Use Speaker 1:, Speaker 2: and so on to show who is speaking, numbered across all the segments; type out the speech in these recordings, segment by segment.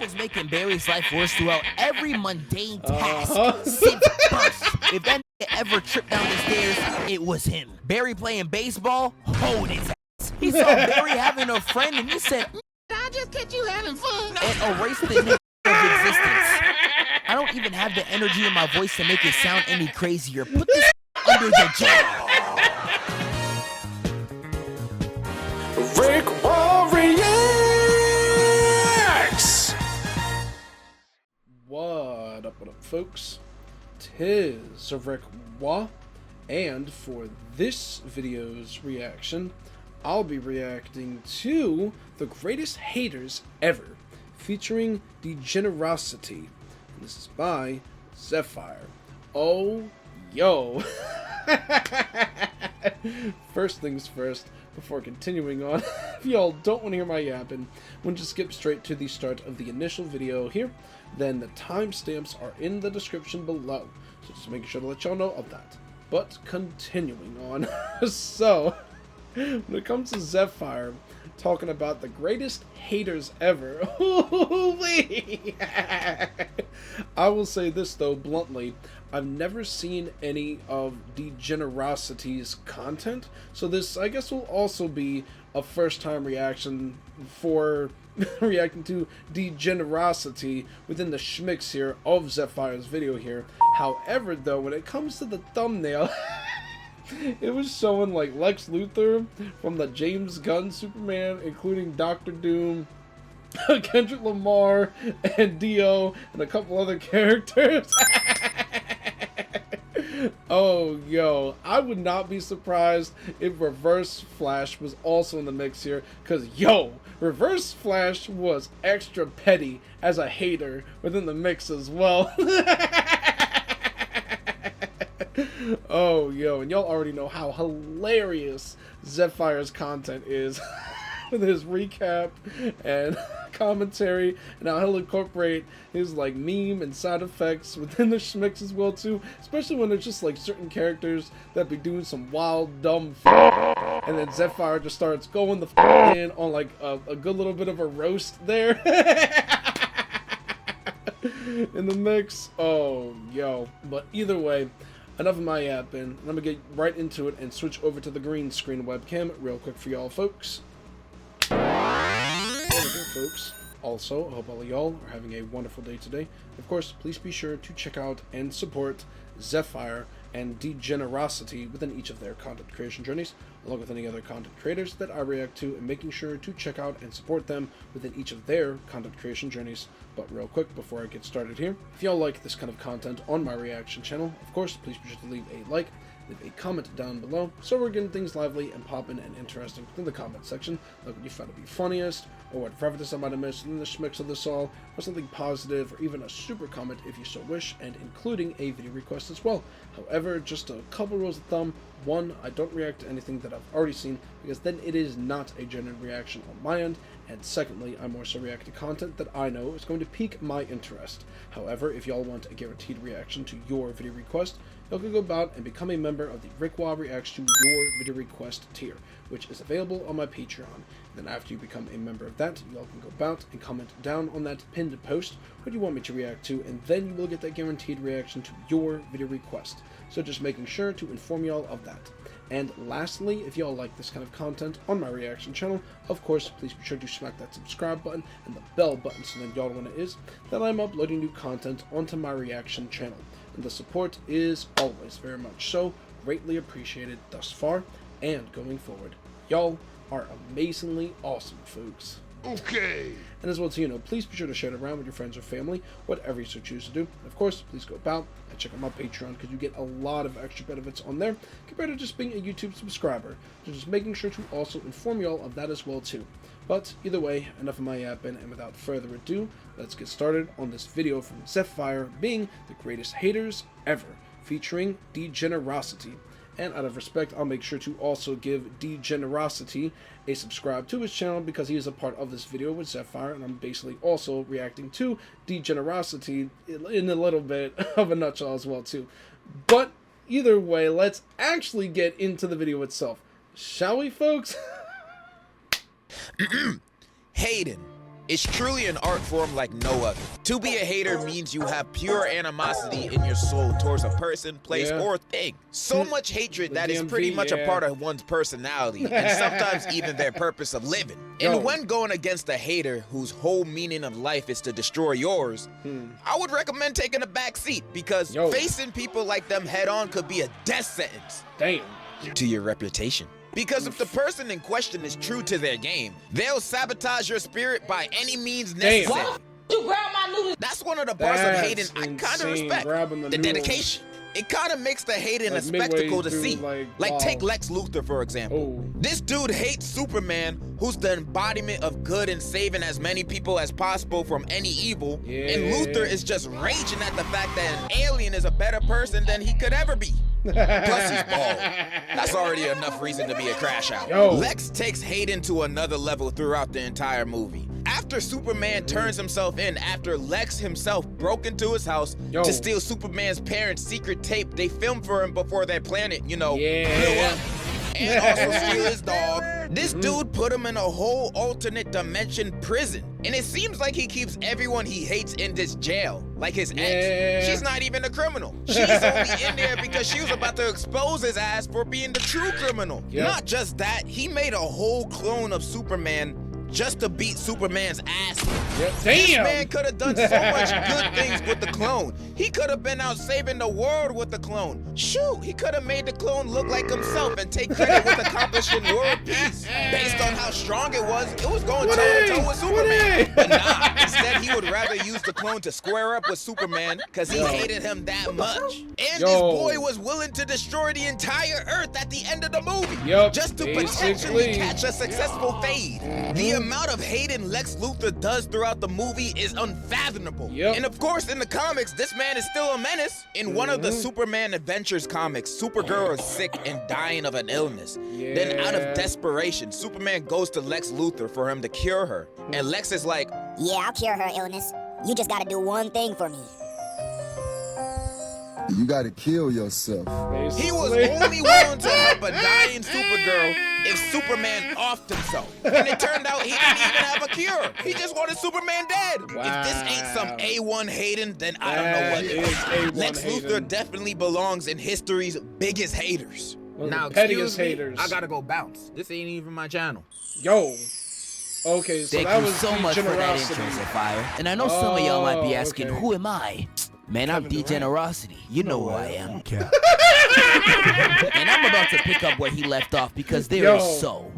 Speaker 1: was making Barry's life worse throughout every mundane task since birth. If that nigga ever tripped down the stairs, it was him. Barry playing baseball, hold his ass. He saw Barry having a friend and he said,
Speaker 2: I just catch you having fun.
Speaker 1: And erased the nigga of existence. I don't even have the energy in my voice to make it sound any crazier. Put this under the jail.
Speaker 3: RickWa reacts.
Speaker 4: What up, folks? Tis RickWa, and for this video's reaction, I'll be reacting to The Greatest Haters Ever, featuring Degenerocity. And this is by Zephfire. Oh, yo. First things first, before continuing on, if y'all don't want to hear my yapping, we'll just skip straight to the start of the initial video here, then the timestamps are in the description below, so just making sure to let y'all know of that. But continuing on, so, when it comes to Zephfire, talking about the greatest haters ever, I will say this though, bluntly, I've never seen any of Degenerocity's content, so this, I guess, will also be a first-time reaction for reacting to Degenerocity within the schmicks here of Zephfire's video here. However, though, when it comes to the thumbnail, it was showing like Lex Luthor from the James Gunn Superman, including Dr. Doom, Kendrick Lamar, and Dio, and a couple other characters. Oh, yo, I would not be surprised if Reverse Flash was also in the mix here, because, yo, Reverse Flash was extra petty as a hater within the mix as well. Oh, yo, and y'all already know how hilarious Zephfire's content is with his recap and commentary, and how he'll incorporate his like meme and sound effects within the schmicks as well too, especially when there's just like certain characters that be doing some wild dumb and then Zephfire just starts going the in on like a good little bit of a roast there in the mix. Oh, yo, but either way, enough of my yapping, and I'm gonna get right into it and switch over to the green screen webcam real quick for y'all folks. There we go, folks. Also, I hope all of y'all are having a wonderful day today. Of course, please be sure to check out and support Zephfire and Degenerocity within each of their content creation journeys, along with any other content creators that I react to, and making sure to check out and support them within each of their content creation journeys. But real quick, before I get started here, if y'all like this kind of content on my reaction channel, of course, please be sure to leave a like, leave a comment down below, so we're getting things lively and poppin' and interesting within the comment section, like what you found to be funniest, or what references I might have missed in the schmicks of this all, or something positive, or even a super comment if you so wish, and including a video request as well. However, just a couple rules of thumb. One, I don't react to anything that I've already seen, because then it is not a genuine reaction on my end, and secondly, I more so react to content that I know is going to pique my interest. However, if y'all want a guaranteed reaction to your video request, y'all can go about and become a member of the RickWa Reacts to Your Video Request tier, which is available on my Patreon. And then after you become a member of that, y'all can go about and comment down on that pinned post what you want me to react to, and then you will get that guaranteed reaction to your video request. So just making sure to inform y'all of that. And lastly, if y'all like this kind of content on my reaction channel, of course, please be sure to smack that subscribe button and the bell button so then y'all know when it is that I'm uploading new content onto my reaction channel. And the support is always very much so greatly appreciated thus far and going forward. Y'all are amazingly awesome, folks.
Speaker 3: Okay.
Speaker 4: And as well as, please be sure to share it around with your friends or family, whatever you so choose to do. Of course, please go about and check out my Patreon, because you get a lot of extra benefits on there compared to just being a YouTube subscriber. So just making sure to also inform y'all of that as well too. But either way, enough of my yapping, and without further ado, let's get started on this video from Zephfire being The Greatest Haters Ever, featuring Degenerocity. And out of respect, I'll make sure to also give Degenerocity a subscribe to his channel, because he is a part of this video with Zephfire, and I'm basically also reacting to Degenerocity in a little bit of a nutshell as well too. But either way, let's actually get into the video itself. Shall we, folks?
Speaker 1: Hayden,
Speaker 3: is truly an art form like no other. To be a hater means you have pure animosity in your soul towards a person, place, or thing. So much hatred that is pretty much a part of one's personality, and sometimes even their purpose of living. And when going against a hater whose whole meaning of life is to destroy yours, I would recommend taking a back seat, because facing people like them head on could be a death sentence to your reputation. Because if the person in question is true to their game, they'll sabotage your spirit by any means necessary.
Speaker 2: You grab my noodles.
Speaker 3: That's one of the parts of hating I kind of respect. The dedication. It kind of makes the hating a spectacle to see. Like take Lex Luthor, for example. This dude hates Superman, who's the embodiment of good and saving as many people as possible from any evil. And Luthor is just raging at the fact that an alien is a better person than he could ever be. Plus he's bald. That's already enough reason to be a crash out. Lex takes Hayden to another level throughout the entire movie. After Superman turns himself in, after Lex himself broke into his house to steal Superman's parents' secret tape they filmed for him before their planet, you know, blew up, and also steal his dog, this dude put him in a whole alternate dimension prison. And it seems like he keeps everyone he hates in this jail, like his ex. She's not even a criminal. She's only in there because she was about to expose his ass for being the true criminal. Not just that, he made a whole clone of Superman just to beat Superman's ass. This man could have done so much good things with the clone. He could have been out saving the world with the clone. Shoot, he could have made the clone look like himself and take credit with accomplishing world peace. Based on how strong it was going toe-to-toe with Superman. But nah, instead he would rather use the clone to square up with Superman because he hated him that much. And this boy was willing to destroy the entire Earth at the end of the movie just to potentially catch a successful fade. The amount of hating Lex Luthor does throughout the movie is unfathomable. And of course, in the comics, this man is still a menace. In one of the Superman Adventures comics, Supergirl is sick and dying of an illness. Then out of desperation, Superman goes to Lex Luthor for him to cure her. And Lex is like,
Speaker 5: yeah, I'll cure her illness. You just gotta do one thing for me.
Speaker 6: You gotta kill yourself.
Speaker 3: He was only willing to help a dying Supergirl if Superman offed himself. And it turned out he didn't even have a cure. He just wanted Superman dead. If this ain't some A1 hating, then I don't know what is. Lex Luthor definitely belongs in history's biggest haters.
Speaker 4: Now, pettiest haters.
Speaker 3: I gotta go bounce. This ain't even my channel.
Speaker 4: Okay, so
Speaker 1: Thank
Speaker 4: that
Speaker 1: you
Speaker 4: was
Speaker 1: so much for that
Speaker 4: Degenerocity.
Speaker 1: intro, Zephfire. And I know some of y'all might be asking, who am I? Man, I'm Degenerocity. You know who I am. And I'm about to pick up where he left off because there is so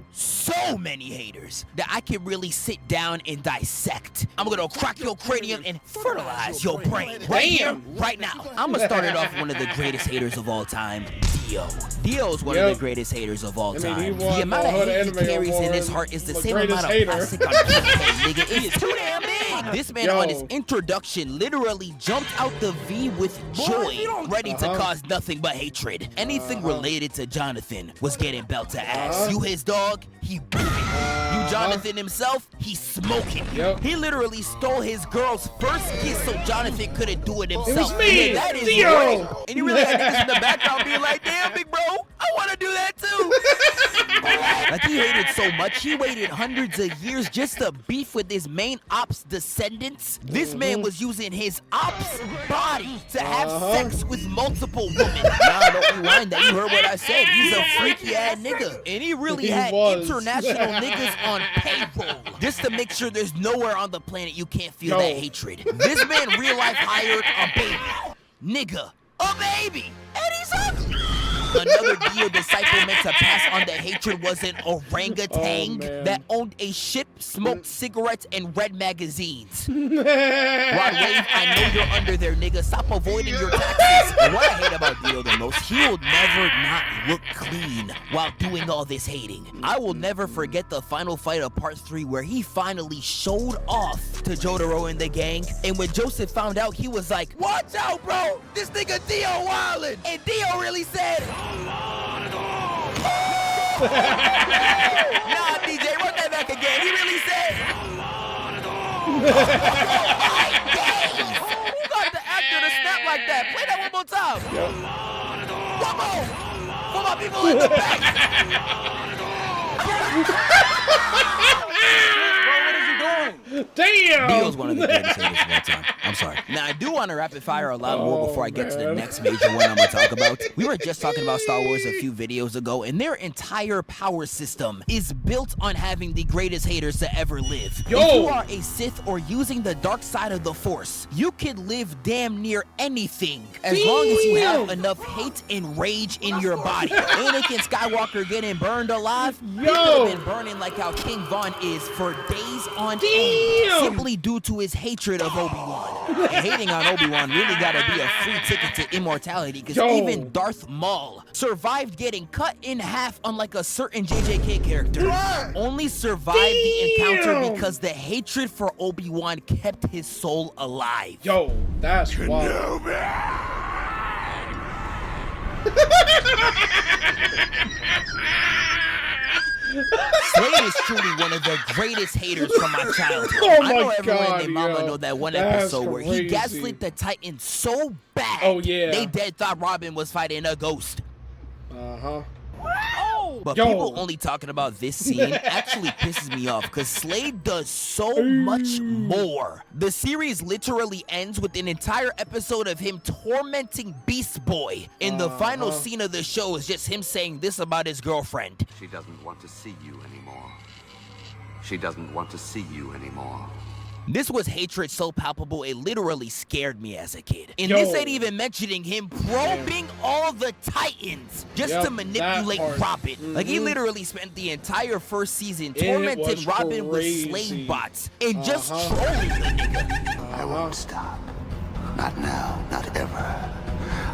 Speaker 1: many haters that I can really sit down and dissect. I'm gonna crack your cranium and fertilize your brain right here, right now. I'm gonna start it off with one of the greatest haters of all time, Dio. Dio is one of the greatest haters of all time. The amount of hate he carries in his heart is the same amount of plastic on his head, nigga. It is too damn big. This man on his introduction literally jumped out the V with joy, ready to cause nothing but hatred. Anything related to Jonathan was getting belt to ass. You his dog, he booming. You Jonathan himself, he's smoking. He literally stole his girl's first kiss so Jonathan couldn't do it himself.
Speaker 4: It was me,
Speaker 1: that is
Speaker 4: Dio.
Speaker 1: right. And you really had niggas in the background being like, damn, big bro, I want to do that too. Like, he hated so much, he waited hundreds of years just to beef with his main ops descendants. This man was using his ops body to have sex with multiple women. Nah, don't rewind that. You heard what I said. He's a freaky ass nigga. And he really had international niggas on payroll just to make sure there's nowhere on the planet you can't feel that hatred. This man real life hired a baby. Nigga, a baby. And he's ugly. Another Dio disciple meant to pass on the hatred was an orangutan that owned a ship, smoked cigarettes, and read magazines. Rod Wave, I know you're under there, nigga. Stop avoiding your taxes. And what I hate about Dio the most, he will never not look clean while doing all this hating. I will never forget the final fight of part 3 where he finally showed off to Jotaro and the gang. And when Joseph found out, he was like, watch out, bro. This nigga Dio wildin'. And Dio really said, nah, DJ, run that back again. He really said, who got the actor to snap like that? Play that one more time. One more. For my people in the back. Bro, what is he doing?
Speaker 4: Damn!
Speaker 1: Neil's one of the greatest haters of all time. I'm sorry. Now, I do want to rapid fire a lot more before I get to the next major one I'm going to talk about. We were just talking about Star Wars a few videos ago, and their entire power system is built on having the greatest haters to ever live.
Speaker 4: Yo!
Speaker 1: If you are a Sith or using the dark side of the Force, you can live damn near anything as long as you have enough hate and rage in your body. Anakin Skywalker getting burned alive, he could have been burning like how King Von is for days on end, simply due to his hatred of Obi-Wan. And hating on Obi-Wan really gotta be a free ticket to immortality, because even Darth Maul survived getting cut in half, unlike a certain JJK character. Only survived the encounter because the hatred for Obi-Wan kept his soul alive.
Speaker 4: Yo, that's wild.
Speaker 1: Slade is truly one of the greatest haters from my childhood.
Speaker 4: Oh
Speaker 1: I know
Speaker 4: my
Speaker 1: everyone
Speaker 4: God,
Speaker 1: and their mama
Speaker 4: yo.
Speaker 1: know that one
Speaker 4: That's
Speaker 1: episode where he
Speaker 4: crazy.
Speaker 1: gaslit the Titan so bad,
Speaker 4: Oh, yeah.
Speaker 1: they dead thought Robin was fighting a ghost.
Speaker 4: Uh-huh.
Speaker 1: But
Speaker 4: Yo.
Speaker 1: people only talking about this scene actually pisses me off, because Slade does so much more. The series literally ends with an entire episode of him tormenting Beast Boy. And the final scene of the show is just him saying this about his girlfriend.
Speaker 7: She doesn't want to see you anymore. She doesn't want to see you anymore.
Speaker 1: This was hatred so palpable it literally scared me as a kid. And
Speaker 4: Yo.
Speaker 1: this ain't even mentioning him probing all the Titans just to manipulate
Speaker 4: that part.
Speaker 1: Robin. Like, he literally spent the entire first season
Speaker 4: It
Speaker 1: tormenting
Speaker 4: was
Speaker 1: Robin
Speaker 4: crazy.
Speaker 1: with slave bots and just trolling the nigga.
Speaker 7: I won't stop. Not now, not ever.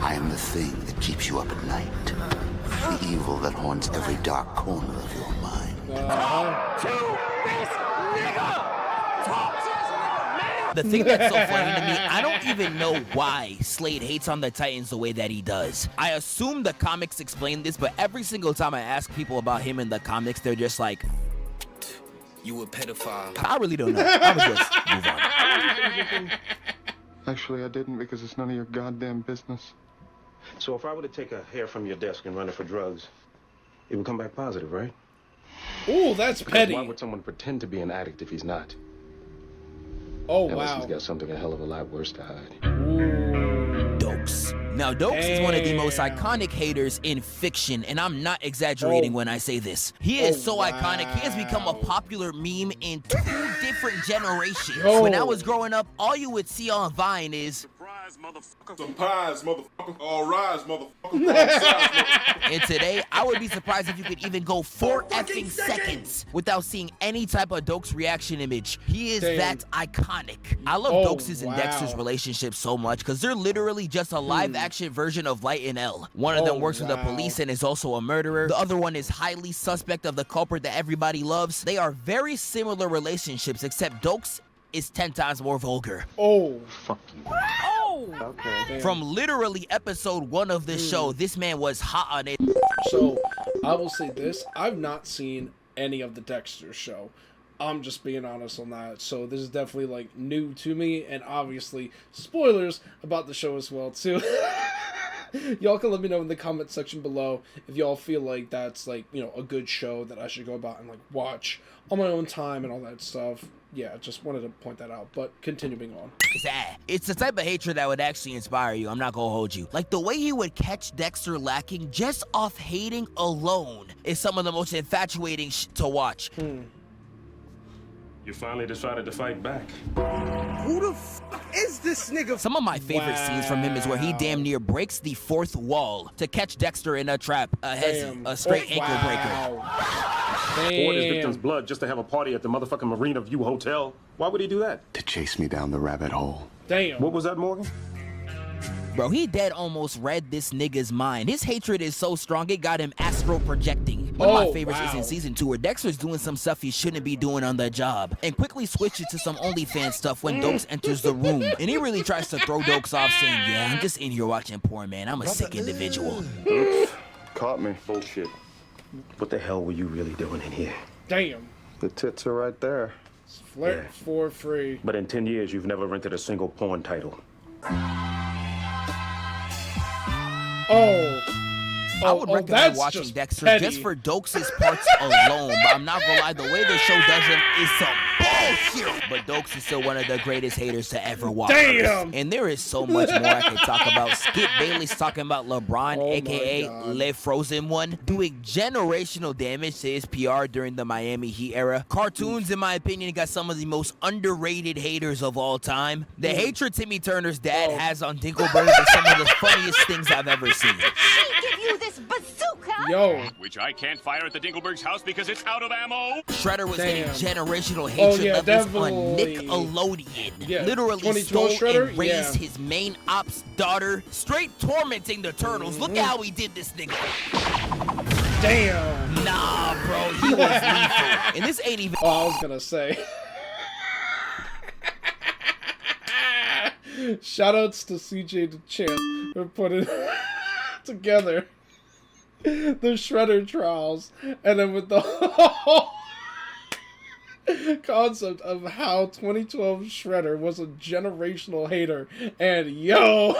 Speaker 7: I am the thing that keeps you up at night. The evil that haunts every dark corner of your mind.
Speaker 1: The thing that's so funny to me, I don't even know why Slade hates on the Titans the way that he does. I assume the comics explain this, but every single time I ask people about him in the comics, they're just like,
Speaker 8: you a pedophile.
Speaker 1: I really don't know. I would just move on.
Speaker 9: Actually, I didn't, because it's none of your goddamn business.
Speaker 10: So if I were to take a hair from your desk and run it for drugs, it would come back positive, right?
Speaker 4: Ooh, that's petty.
Speaker 10: Why would someone pretend to be an addict if he's not?
Speaker 4: Oh,
Speaker 10: Unless
Speaker 4: wow.
Speaker 10: he's got something a hell of a lot worse to hide.
Speaker 1: Dokes. Now, Dokes is one of the most iconic haters in fiction, and I'm not exaggerating when I say this. He is so iconic, he has become a popular meme in 2 different generations. When I was growing up, all you would see on Vine is,
Speaker 11: surprise, motherfucker. Surprise, motherfucker. All rise, motherfucker. All sides, motherfucker.
Speaker 1: and today, I would be surprised if you could even go 4 effing seconds without seeing any type of Dokes reaction image. He is that iconic. I love Dokes' and Dexter's relationship so much, because they're literally just a live-action version of Light and L. One of them works for the police and is also a murderer. The other one is highly suspect of the culprit that everybody loves. They are very similar relationships, except Dokes is 10 times more vulgar.
Speaker 9: Oh, fuck you.
Speaker 4: Okay.
Speaker 1: From literally episode 1 of this show, this man was hot on it.
Speaker 4: So, I will say this. I've not seen any of the Dexter show. I'm just being honest on that. So, this is definitely, like, new to me. And obviously, spoilers about the show as well, too. Y'all can let me know in the comment section below if y'all feel like that's, like, you know, a good show that I should go about and, like, watch on my own time and all that stuff. Yeah, just wanted to point that out, but continuing on.
Speaker 1: It's the type of hatred that would actually inspire you, I'm not gonna hold you. Like, the way he would catch Dexter lacking just off hating alone is some of the most infatuating to watch.
Speaker 10: You finally decided to fight back.
Speaker 8: Who the fuck is this nigga?
Speaker 1: Some of my favorite scenes from him is where he damn near breaks the 4th wall to catch Dexter in a trap, a straight ankle breaker.
Speaker 10: Poured his victim's blood just to have a party at the motherfucking Marina View Hotel. Why would he do that?
Speaker 7: To chase me down the rabbit hole.
Speaker 4: Damn.
Speaker 10: What was that, Morgan?
Speaker 1: Bro, he dead almost read this nigga's mind. His hatred is so strong, it got him astral projecting. One of my favorites is in season 2, where Dexter's doing some stuff he shouldn't be doing on the job, and quickly switches to some OnlyFans stuff when Dokes enters the room. And he really tries to throw Dokes off, saying, yeah, I'm just in here watching porn, man. I'm a sick individual.
Speaker 9: Oops. Caught me.
Speaker 10: Bullshit. What the hell were you really doing in here?
Speaker 4: Damn.
Speaker 9: The tits are right there.
Speaker 4: Flirt for free.
Speaker 10: But in 10 years, you've never rented a single porn title.
Speaker 1: I would recommend watching Dexter just for Dokes' parts alone, but I'm not gonna lie, the way the show does him is some hero. But Dokes is still one of the greatest haters to ever walk.
Speaker 4: Damn.
Speaker 1: And there is so much more I can talk about. Skip Bayless talking about LeBron, aka Live Frozen One, doing generational damage to his PR during the Miami Heat era. Cartoons, in my opinion, got some of the most underrated haters of all time. The hatred Timmy Turner's dad has on Dinkelberg is some of the funniest things I've ever seen.
Speaker 12: Give you this bazooka.
Speaker 4: Yo.
Speaker 13: Which I can't fire at the Dinkelberg's house because it's out of ammo.
Speaker 1: Shredder was getting generational hatred levels on Nickelodeon. Literally stole and raised his main ops daughter, straight tormenting the Turtles. Look at how he did this nigga.
Speaker 4: Damn.
Speaker 1: Nah, bro, he was lethal. And this ain't even.
Speaker 4: Oh, I was gonna say. Shoutouts to CJ the Champ for putting together the Shredder trials, and then with the whole concept of how 2012 Shredder was a generational hater. And yo,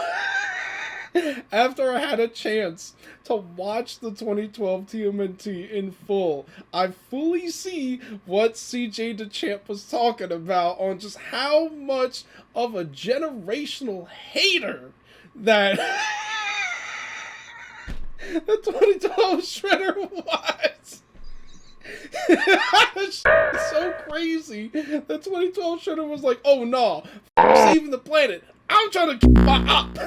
Speaker 4: after I had a chance to watch the 2012 TMNT in full, I fully see what CJ the Champ was talking about on just how much of a generational hater that the 2012 Shredder was. It's so crazy. The 2012 Shredder was like, oh no, saving the planet. I'm trying to keep my up.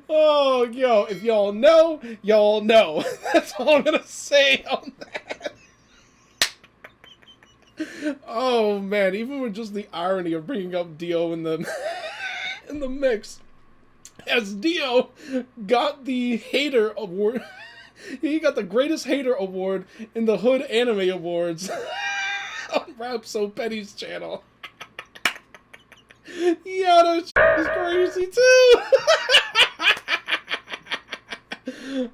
Speaker 4: Oh, yo, if y'all know, y'all know. That's all I'm gonna say on that. Oh man, even with just the irony of bringing up Dio in the in the mix, as Dio got the hater award, he got the greatest hater award in the Hood Anime Awards on Rap So Petty's channel. Yeah, that shit is crazy too.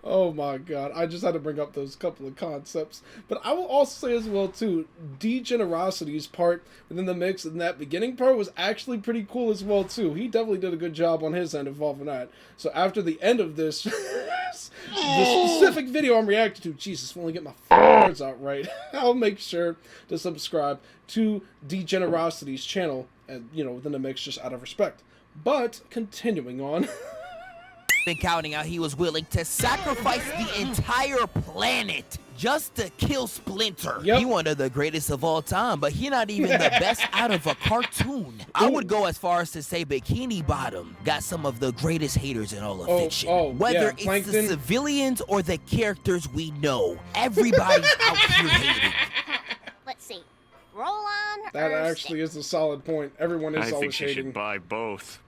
Speaker 4: Oh my god, I just had to bring up those couple of concepts. But I will also say as well too, Degenerocity's part within the mix in that beginning part was actually pretty cool as well too. He definitely did a good job on his end involving that. So after the end of this, the specific video I'm reacting to, Jesus, let me get my words out right, I'll make sure to subscribe to Degenerocity's channel, and you know, within the mix, just out of respect. But continuing on.
Speaker 1: Been counting out he was willing to sacrifice the entire planet just to kill Splinter. He one of the greatest of all time, but he not even the best out of a cartoon. I would go as far as to say Bikini Bottom got some of the greatest haters in all of fiction. Whether it's the civilians or the characters we know, everybody's out here hating.
Speaker 12: Let's see. Roll on.
Speaker 4: That actually is a solid point. Everyone is always hating.
Speaker 13: I think she should buy both.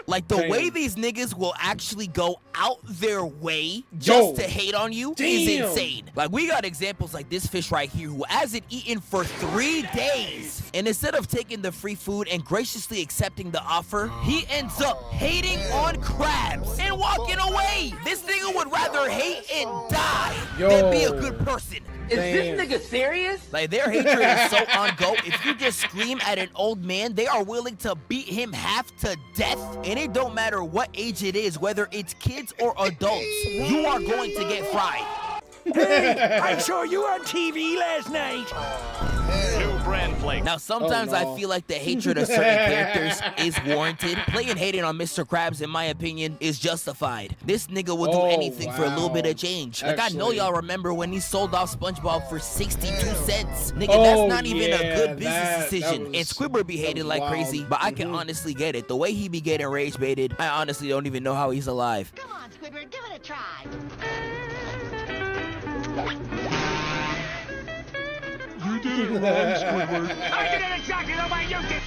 Speaker 1: Like the way these niggas will actually go out their way just to hate on you is insane. Like we got examples like this fish right here who hasn't eaten for 3 days. And instead of taking the free food and graciously accepting the offer, he ends up hating on crabs and walking away. This nigga would rather hate and die than be a good person.
Speaker 14: Is this nigga serious?
Speaker 1: Like their hatred is so on go. If you just scream at an old man, they are willing to beat him half to death. And it don't matter what age it is, whether it's kids or adults, you are going to get fried.
Speaker 14: Hey, I saw you on TV last night.
Speaker 13: New brand flake.
Speaker 1: Now, sometimes I feel like the hatred of certain characters is warranted. Playing hating on Mr. Krabs, in my opinion, is justified. This nigga will do anything for a little bit of change. Like, I know y'all remember when he sold off SpongeBob for 62 cents. Nigga, that's not even a good business decision. And Squidward be hated like crazy, but I can honestly get it. The way he be getting rage baited, I honestly don't even know how he's alive.
Speaker 12: Come on, Squidward, give it a try.
Speaker 11: You did it wrong, Squidward.
Speaker 14: I did it exactly the way you did.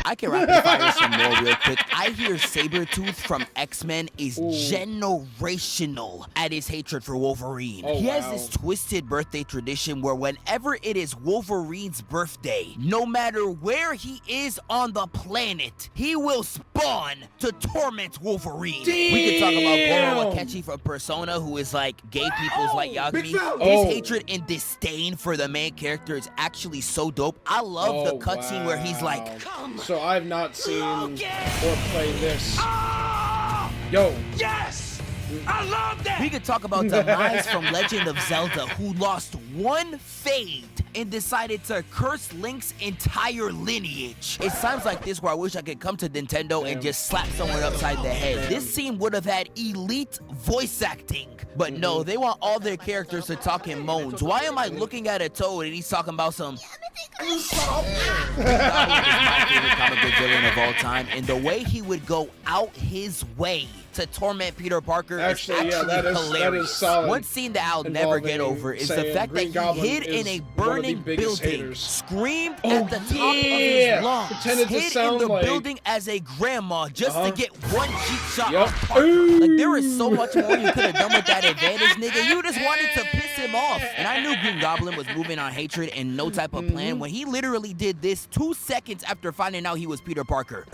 Speaker 1: I can rapid fire some more real quick. I hear Sabretooth from X-Men is generational at his hatred for Wolverine. He has this twisted birthday tradition where whenever it is Wolverine's birthday, no matter where he is on the planet, he will spawn to torment Wolverine. We can talk about Goro Akechi from Persona, who is like gay people's like Yagami. His hatred and disdain for the main character is actually so dope. I love the cutscene where he's like,
Speaker 4: so I've not seen or played this. Yo.
Speaker 14: Yes! I love that!
Speaker 1: We could talk about Demise from Legend of Zelda, who lost one fade and decided to curse Link's entire lineage. It's times like this where I wish I could come to Nintendo and just slap someone upside the head. This scene would have had elite voice acting. But no, they want all their characters to talk in moans. Why am I looking at a Toad and he's talking about some... Goblin is my favorite comic book villain of all time, and the way he would go out his way to torment Peter Parker is actually hilarious.
Speaker 4: That is solid.
Speaker 1: One scene that I'll never get over is the fact that he hid in a burning building, screamed at the top of his lungs, hid in the building as a grandma just to get one cheap shot on Parker. Like, there is so much more you could have done with that advantage, nigga. You just wanted to piss him off. And I knew Green Goblin was moving on hatred and no type of plan when he literally did this 2 seconds after finding out he was Peter Parker.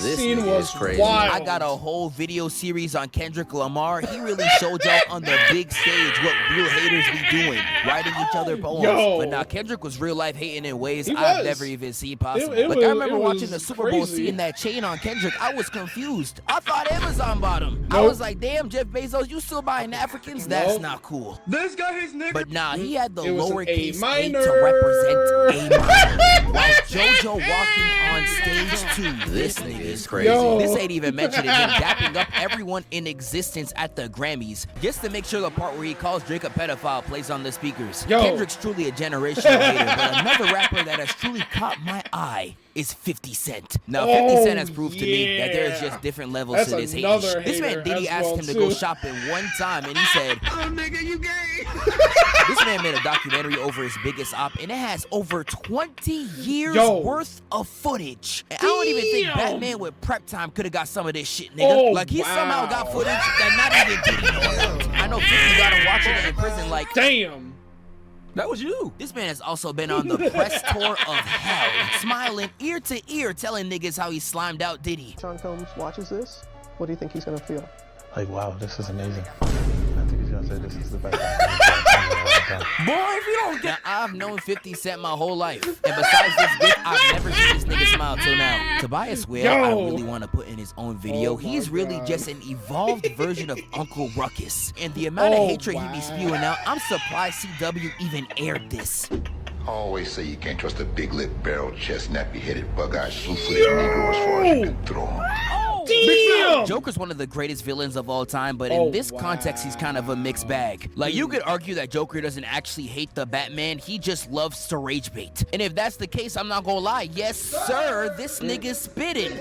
Speaker 3: This
Speaker 4: scene was
Speaker 3: crazy.
Speaker 4: wild.
Speaker 1: I got a whole video series on Kendrick Lamar. He really showed y'all on the big stage what real haters be doing, writing each other poems. But now Kendrick was real life hating in ways I've never even seen possible. I remember watching the Super Bowl, seeing that chain on Kendrick. I was confused. I thought Amazon bought him. I was like, damn, Jeff Bezos, you still buying Africans? That's not cool.
Speaker 14: This guy is nigga.
Speaker 1: But nah, he had the lowercase
Speaker 4: A
Speaker 1: a to represent A minor. While JoJo walking on stage too. This nigga is crazy. This ain't even mentioning him dapping up everyone in existence at the Grammys, just to make sure the part where he calls Drake a pedophile plays on the speakers. Kendrick's truly a generational hater, but another rapper that has truly caught my eye is 50 Cent. Now, 50 Cent has proved to me that there's just different levels to this hate. This man Diddy asked him to go shopping one time, and he said,
Speaker 14: "Oh, nigga, you gay."
Speaker 1: This man made a documentary over his biggest op, and it has over 20 years worth of footage. And I don't even think Batman with prep time could have got some of this shit, nigga. Like, he somehow got footage that not even Diddy know about. I know 50 got him watching it in prison like,
Speaker 4: damn.
Speaker 1: That was you. This man has also been on the press tour of hell, smiling ear to ear, telling niggas how he slimed out Diddy.
Speaker 15: Sean Combs watches this, what do you think he's gonna feel?
Speaker 16: Like, wow, this is amazing. I think he's gonna say this is the best thing.
Speaker 1: Boy, if you don't get... Now, I've known 50 Cent my whole life, and besides this gift, I've never seen this nigga smile till now. Tobias Whale, I really want to put in his own video. He's really just an evolved version of Uncle Ruckus, and the amount of hatred he be spewing out, I'm surprised CW even aired this.
Speaker 7: I always say you can't trust a big-lipped, barrel-chest, nappy-headed, bug-eyed, slew-footed Negro as far as you can throw him.
Speaker 1: Damn! Joker's one of the greatest villains of all time, but in this context, he's kind of a mixed bag. Like, you could argue that Joker doesn't actually hate the Batman, he just loves to rage bait. And if that's the case, I'm not gonna lie, yes sir, this nigga's spitting.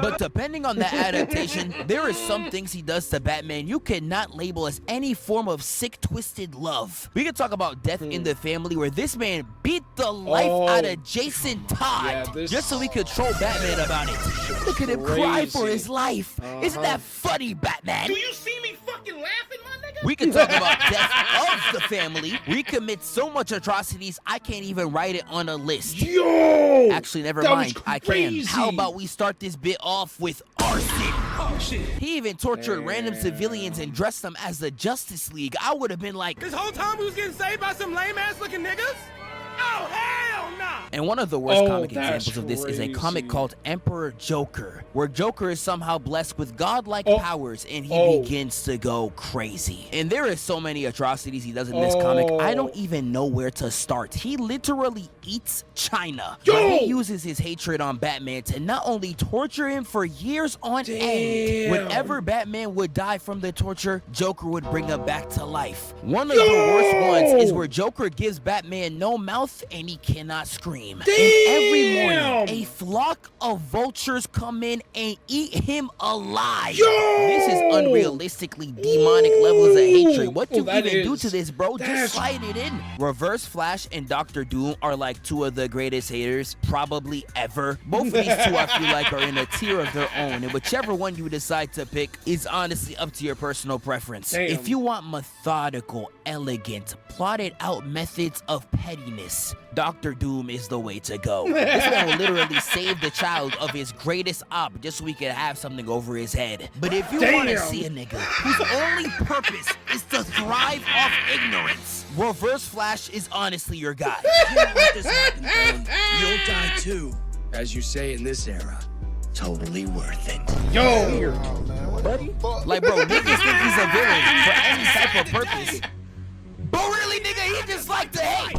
Speaker 1: But depending on the adaptation, there are some things he does to Batman you cannot label as any form of sick, twisted love. We could talk about Death in the Family, where this man beat the life out of Jason Todd just so he could troll Batman about it. Look at him cry for his life. Isn't that funny, Batman?
Speaker 14: Do you see me fucking laughing, my nigga?
Speaker 1: We could talk about Death of the Family. We commit so much atrocities, I can't even write it on a list. Actually, never mind. I can. How about we start this bit off with arson?
Speaker 14: Oh, shit.
Speaker 1: He even tortured random civilians and dressed them as the Justice League. I would have been like,
Speaker 14: this whole time we was getting saved by some lame-ass looking niggas? Oh, hell no!
Speaker 1: And one of the worst comic examples of this is a comic called Emperor Joker, where Joker is somehow blessed with godlike powers and he begins to go crazy. And there is so many atrocities he does in this comic, I don't even know where to start. He literally eats China. But he uses his hatred on Batman to not only torture him for years on end, whenever Batman would die from the torture, Joker would bring him back to life. One of the worst ones is where Joker gives Batman no mouth and he cannot scream. And every morning, a flock of vultures come in and eat him alive. This is unrealistically demonic levels of hatred. What you even do to this, bro? Just slide it in. Reverse Flash and Dr. Doom are like two of the greatest haters probably ever. Both of these two I feel like are in a tier of their own, and whichever one you decide to pick is honestly up to your personal preference. If you want methodical, elegant, plotted out methods of pettiness, Dr. Doom is the way to go. This man will literally save the child of his greatest op just so he can have something over his head. But if you want to see a nigga whose only purpose is to thrive off ignorance, Reverse Flash is honestly your guy.
Speaker 14: You don't let this happen, bro. You'll die too.
Speaker 8: As you say in this era, totally worth it.
Speaker 4: Yo!
Speaker 1: Buddy? Like, bro, niggas think he's a villain for any type of purpose. But really, nigga, he just like to hate.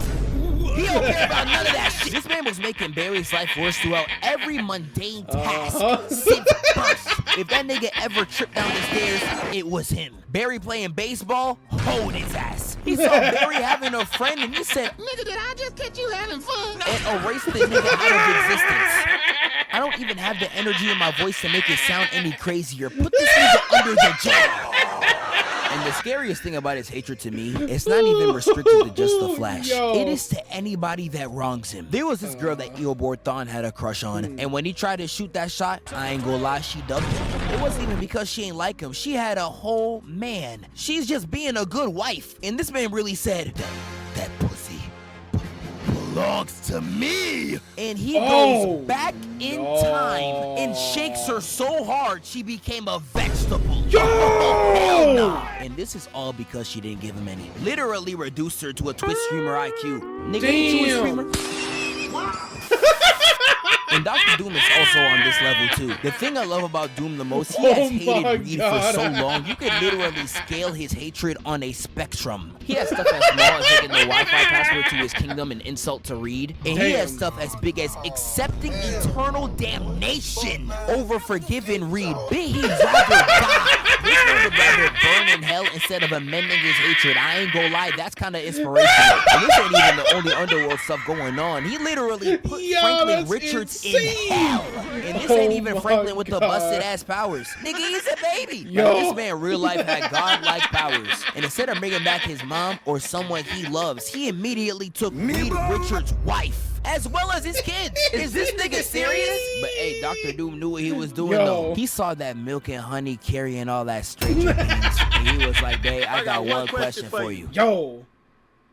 Speaker 1: He don't care about none of that shit. This man was making Barry's life worse throughout every mundane task since birth. If that nigga ever tripped down the stairs, it was him. Barry playing baseball, hold his ass. He saw Barry having a friend and he said,
Speaker 2: Nigga, did I just catch you having fun?
Speaker 1: And erased the nigga out of existence. I don't even have the energy in my voice to make it sound any crazier. Put this nigga under the jail. And the scariest thing about his hatred to me, it's not even restricted to just the Flash. It is to anybody that wrongs him. There was this girl that Eobor Thawne had a crush on, and when he tried to shoot that shot, I ain't gonna lie, she dubbed him. It wasn't even because she ain't like him. She had a whole man. She's just being a good wife. And this man really said, that pussy belongs to me. And he goes back in time and shakes her so hard she became a vegetable. Hell nah. And this is all because she didn't give him any. Literally reduced her to a Twitch streamer IQ. Nigga, ain't you a streamer? And Dr. Doom is also on this level too. The thing I love about Doom the most, he has hated Reed for so long, you could literally scale his hatred on a spectrum. He has stuff as small as taking the Wi-Fi password to his kingdom and insult to Reed. And he has stuff as big as accepting eternal damnation over forgiving Reed. Bitch, he'd rather die. This man would rather burn in hell instead of amending his hatred. I ain't gonna lie, that's kind of inspirational. And this ain't even the only underworld stuff going on. He literally put Franklin Richards in hell. And this ain't even Franklin with the busted ass powers. Nigga, he's a baby. Like, this man real life had godlike powers. And instead of bringing back his mom or someone he loves, he immediately took Reed Richards' wife as well as his kids. Is this nigga serious? But hey, Dr. Doom knew what he was doing though. He saw that milk and honey carrying all that stranger beans, and he was like, babe, I got one question for you.
Speaker 4: Yo.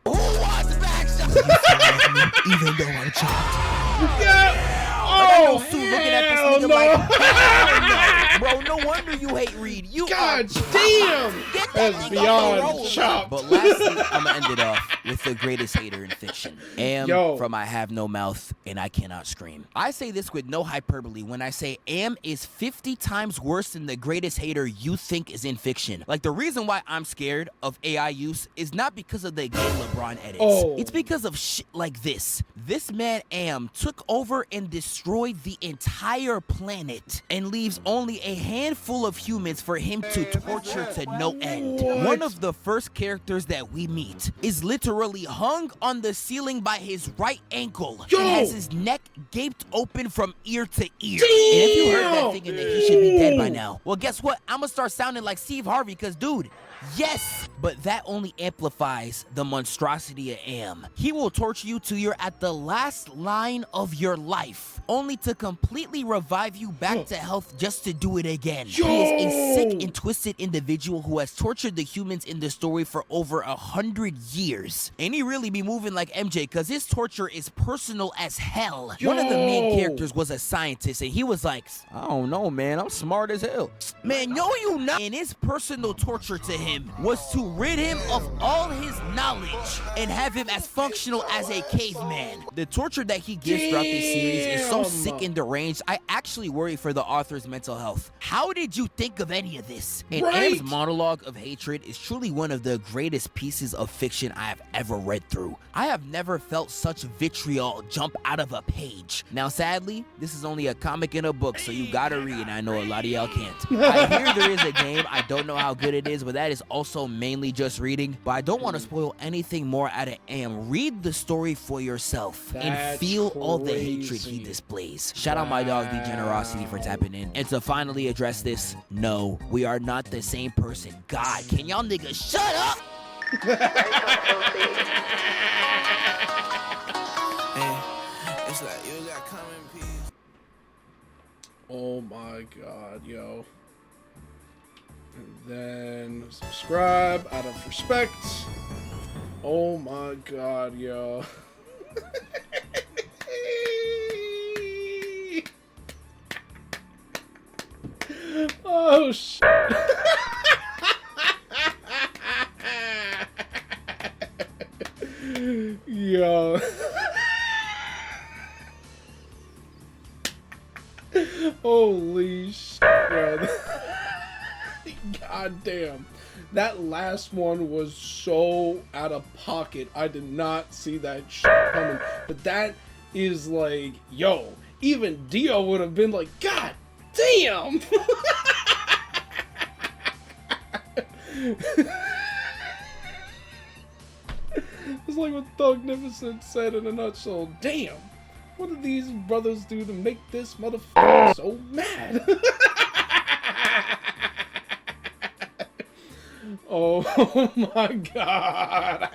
Speaker 1: Who wants back some? Even though I'm chopped.
Speaker 4: Yeah.
Speaker 1: Oh, looking at this nigga like, bro, no wonder you hate Reed. You
Speaker 4: God damn! That's beyond chopped.
Speaker 1: But lastly, I'm gonna end it off with the greatest hater in fiction. Am from I Have No Mouth and I Cannot Scream. I say this with no hyperbole when I say Am is 50 times worse than the greatest hater you think is in fiction. Like, the reason why I'm scared of AI use is not because of the gay LeBron edits. It's because of shit like this. This man Am took over and destroyed the entire planet and leaves only a handful of humans for him to torture to no end. One of the first characters that we meet is literally hung on the ceiling by his right ankle and has his neck gaped open from ear to ear. And if you heard that thinking that he should be dead by now, well, guess what? I'm gonna start sounding like Steve Harvey, because dude, yes, but that only amplifies the monstrosity of Am. He will torture you till you're at the last line of your life, only to completely revive you back to health just to do it again. He is a sick and twisted individual who has tortured the humans in the story for over 100 years. And he really be moving like MJ, because his torture is personal as hell. One of the main characters was a scientist, and he was like, I don't know, man, I'm smart as hell. Man, no, you not. And his personal torture to him was to rid him of all his knowledge and have him as functional as a caveman. The torture that he gives throughout this series is so sick and deranged, I actually worry for the author's mental health. How did you think of any of this? And Am's monologue of hatred is truly one of the greatest pieces of fiction I have ever read through. I have never felt such vitriol jump out of a page. Now, sadly, this is only a comic and a book, so you gotta read. I know a lot of y'all can't. I hear there is a game. I don't know how good it is, but that is also mainly just reading. But I don't want to spoil anything more out of Am. Read the story for yourself and feel all the hatred he displays. Shout out my dog Degenerocity for tapping in. And to finally address this, no, we are not the same person. God, can y'all niggas shut up?
Speaker 8: It's like you got come in peace.
Speaker 4: Oh my god, yo. And then subscribe out of respect. Oh my god, yo. Oh shit. Yo. Holy shit, bro. God damn. That last one was so out of pocket. I did not see that shit coming. But that is like, yo, even Dio would have been like, God damn! It's like what Thugnificent said in a nutshell. Damn! What did these brothers do to make this motherfucker so mad? Oh my god.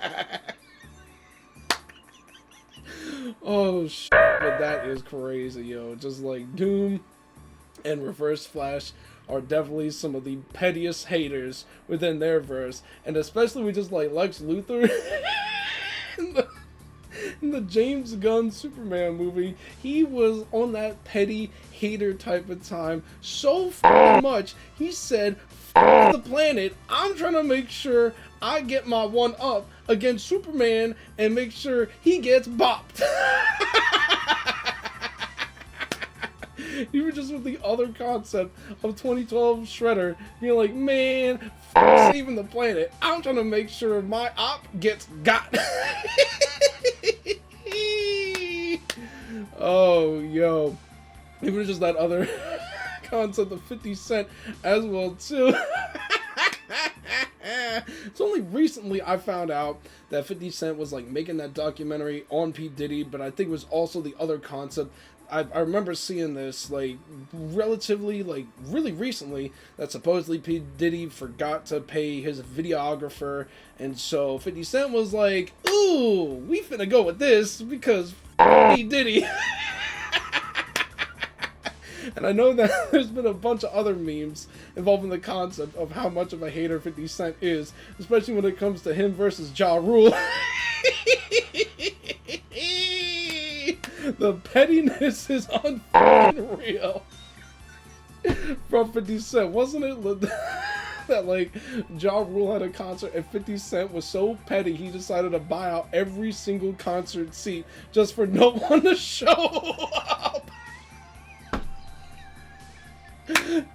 Speaker 4: Oh shit, but that is crazy, yo. Just like Doom and Reverse Flash are definitely some of the pettiest haters within their verse, and especially with just like Lex Luthor in the James Gunn Superman movie. He was on that petty hater type of time so f***ing much, he said, "F*** the planet, I'm trying to make sure I get my one up against Superman and make sure he gets bopped." Even just with the other concept of 2012 Shredder being like, man, f*** saving the planet, I'm trying to make sure my op gets got. Oh, yo. Even just that other concept of 50 Cent as well, too. It's only recently I found out that 50 Cent was like making that documentary on P. Diddy, but I think it was also the other concept. I remember seeing this like relatively like really recently that supposedly P. Diddy forgot to pay his videographer, and so 50 Cent was like, ooh, we finna go with this because P. Diddy. And I know that there's been a bunch of other memes involving the concept of how much of a hater 50 Cent is, especially when it comes to him versus Ja Rule. The pettiness is unreal from 50 Cent. Wasn't it that like Ja Rule had a concert and 50 Cent was so petty he decided to buy out every single concert seat just for no one to show up?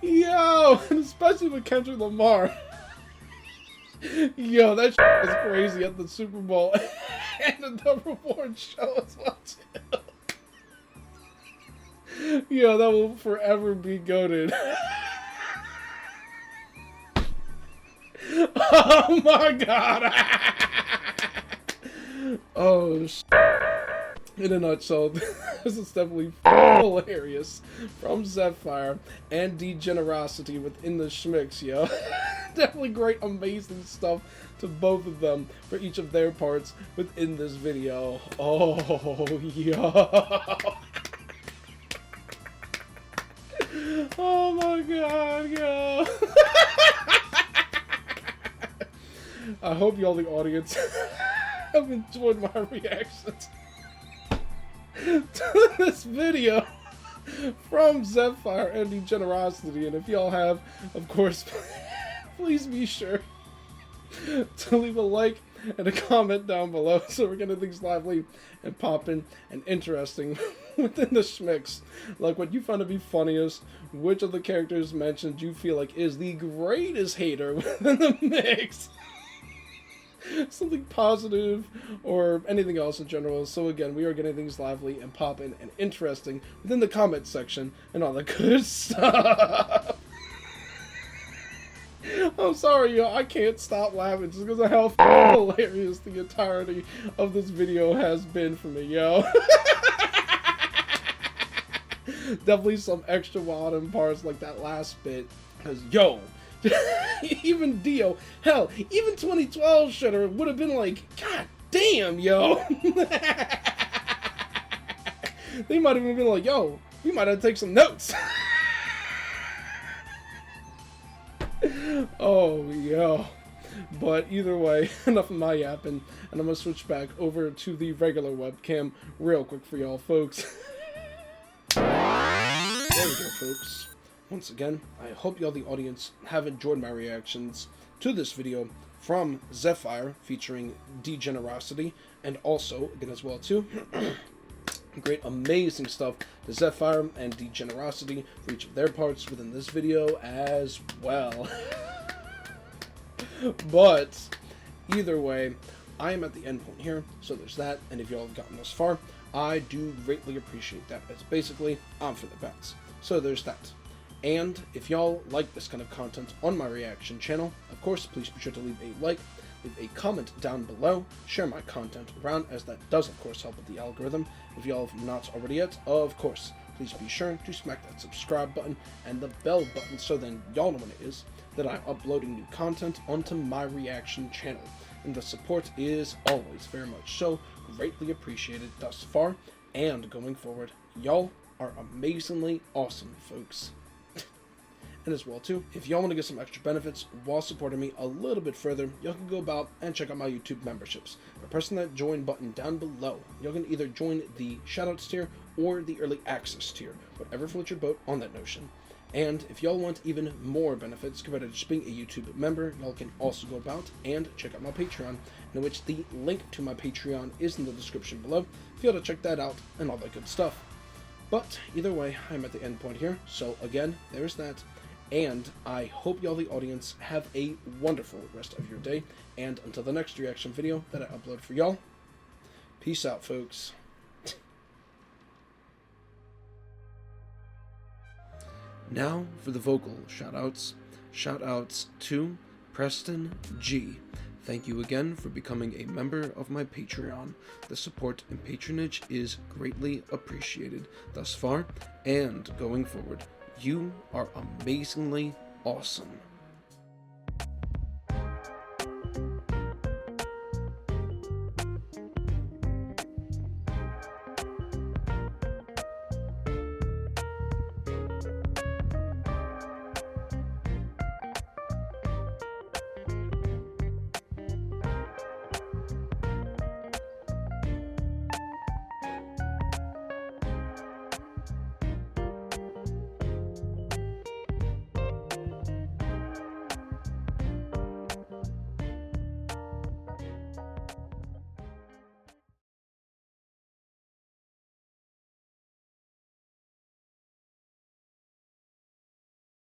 Speaker 4: Yo, and especially with Kendrick Lamar. Yo, that shit was crazy at the Super Bowl and the reward show as well too. Yo, that will forever be goated. Oh my god. Oh shit. In a nutshell, this is definitely hilarious from Zephfire and Degenerocity within the schmicks, yo. Definitely great, amazing stuff to both of them for each of their parts within this video. Oh, yo. Oh my god, yo. I hope y'all, the audience, have enjoyed my reactions to this video from Zephfire and Degenerocity, and if y'all have, of course, please be sure to leave a like and a comment down below so we're getting things lively and popping and interesting within the schmicks. Like what you found to be funniest, which of the characters mentioned you feel like is the greatest hater within the mix. Something positive or anything else in general. So again, we are getting things lively and popping and interesting within the comment section and all the good stuff. I'm sorry, yo, I can't stop laughing just because of how hilarious the entirety of this video has been for me, yo. Definitely some extra wild in parts like that last bit, because yo, even Dio, hell, even 2012 Shredder would have been like, god damn, yo. They might have even been like, yo, we might have to take some notes. Oh, yo. But either way, enough of my yapping, and I'm gonna switch back over to the regular webcam real quick for y'all folks. There we go, folks. Once again, I hope y'all, the audience, have enjoyed my reactions to this video from Zephfire featuring Degenerocity, and also, again as well too, great, amazing stuff to Zephfire and Degenerocity for each of their parts within this video as well. But either way, I am at the end point here, so there's that, and if y'all have gotten this far, I do greatly appreciate that, as basically, I'm for the bets. So there's that. And if y'all like this kind of content on my reaction channel, of course, please be sure to leave a like, leave a comment down below, share my content around, as that does, of course, help with the algorithm. If y'all have not already yet, of course, please be sure to smack that subscribe button and the bell button, so then y'all know when it is that I'm uploading new content onto my reaction channel. And the support is always very much so greatly appreciated thus far, and going forward. Y'all are amazingly awesome, folks. And as well too, if y'all want to get some extra benefits while supporting me a little bit further, y'all can go about and check out my YouTube memberships. By pressing that join button down below, y'all can either join the Shoutouts tier or the Early Access tier, whatever floats your boat on that notion. And if y'all want even more benefits compared to just being a YouTube member, y'all can also go about and check out my Patreon, in which the link to my Patreon is in the description below, if you want to check that out and all that good stuff. But either way, I'm at the end point here, so again, there's that. And I hope y'all, the audience, have a wonderful rest of your day. And until the next reaction video that I upload for y'all, peace out, folks. Now for the vocal shoutouts. Shoutouts to Preston G. Thank you again for becoming a member of my Patreon. The support and patronage is greatly appreciated thus far and going forward. You are amazingly awesome.